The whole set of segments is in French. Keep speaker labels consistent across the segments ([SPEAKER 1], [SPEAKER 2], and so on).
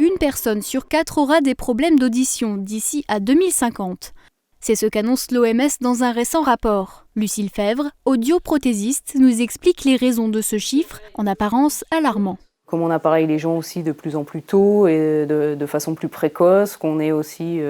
[SPEAKER 1] Une personne sur 4 aura des problèmes d'audition d'ici à 2050. C'est ce qu'annonce l'OMS dans un récent rapport. Lucille Fèvre, audioprothésiste, nous explique les raisons de ce chiffre, en apparence alarmant.
[SPEAKER 2] Comme on appareille les gens aussi de plus en plus tôt et de façon plus précoce, qu'on est aussi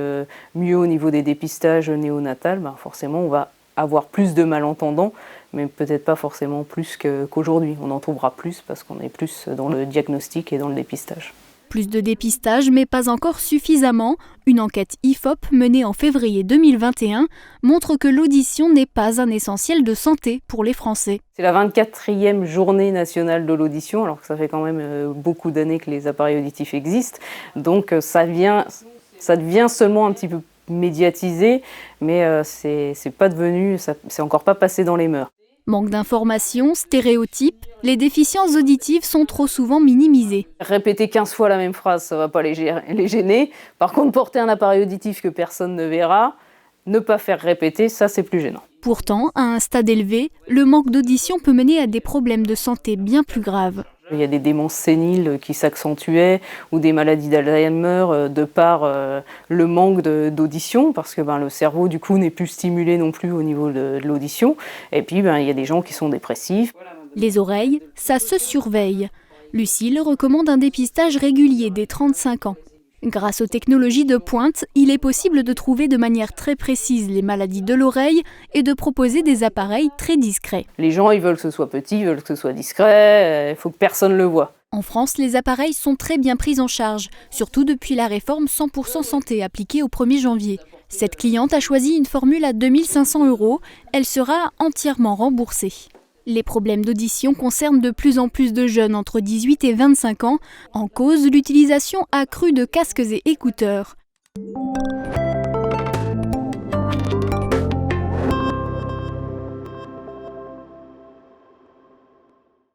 [SPEAKER 2] mieux au niveau des dépistages néonatals, forcément on va avoir plus de malentendants, mais peut-être pas forcément plus qu'aujourd'hui. On en trouvera plus parce qu'on est plus dans le diagnostic et dans le dépistage.
[SPEAKER 1] Plus de dépistage, mais pas encore suffisamment. Une enquête IFOP menée en février 2021 montre que l'audition n'est pas un essentiel de santé pour les Français.
[SPEAKER 2] C'est la 24e journée nationale de l'audition, alors que ça fait quand même beaucoup d'années que les appareils auditifs existent. Donc ça devient seulement un petit peu médiatisé, mais c'est encore pas passé dans les mœurs.
[SPEAKER 1] Manque d'informations, stéréotypes, les déficiences auditives sont trop souvent minimisées.
[SPEAKER 2] Répéter 15 fois la même phrase, ça ne va pas les gêner. Par contre, porter un appareil auditif que personne ne verra, ne pas faire répéter, ça c'est plus gênant.
[SPEAKER 1] Pourtant, à un stade élevé, le manque d'audition peut mener à des problèmes de santé bien plus graves.
[SPEAKER 2] Il y a des démences séniles qui s'accentuaient ou des maladies d'Alzheimer de par le manque d'audition parce que le cerveau du coup n'est plus stimulé non plus au niveau de l'audition. Et puis il y a des gens qui sont dépressifs.
[SPEAKER 1] Les oreilles, ça se surveille. Lucille recommande un dépistage régulier dès 35 ans. Grâce aux technologies de pointe, il est possible de trouver de manière très précise les maladies de l'oreille et de proposer des appareils très discrets.
[SPEAKER 2] Les gens, ils veulent que ce soit petit, ils veulent que ce soit discret, il faut que personne le voie.
[SPEAKER 1] En France, les appareils sont très bien pris en charge, surtout depuis la réforme 100% santé appliquée au 1er janvier. Cette cliente a choisi une formule à 2 500 €. Elle sera entièrement remboursée. Les problèmes d'audition concernent de plus en plus de jeunes entre 18 et 25 ans, en cause l'utilisation accrue de casques et écouteurs.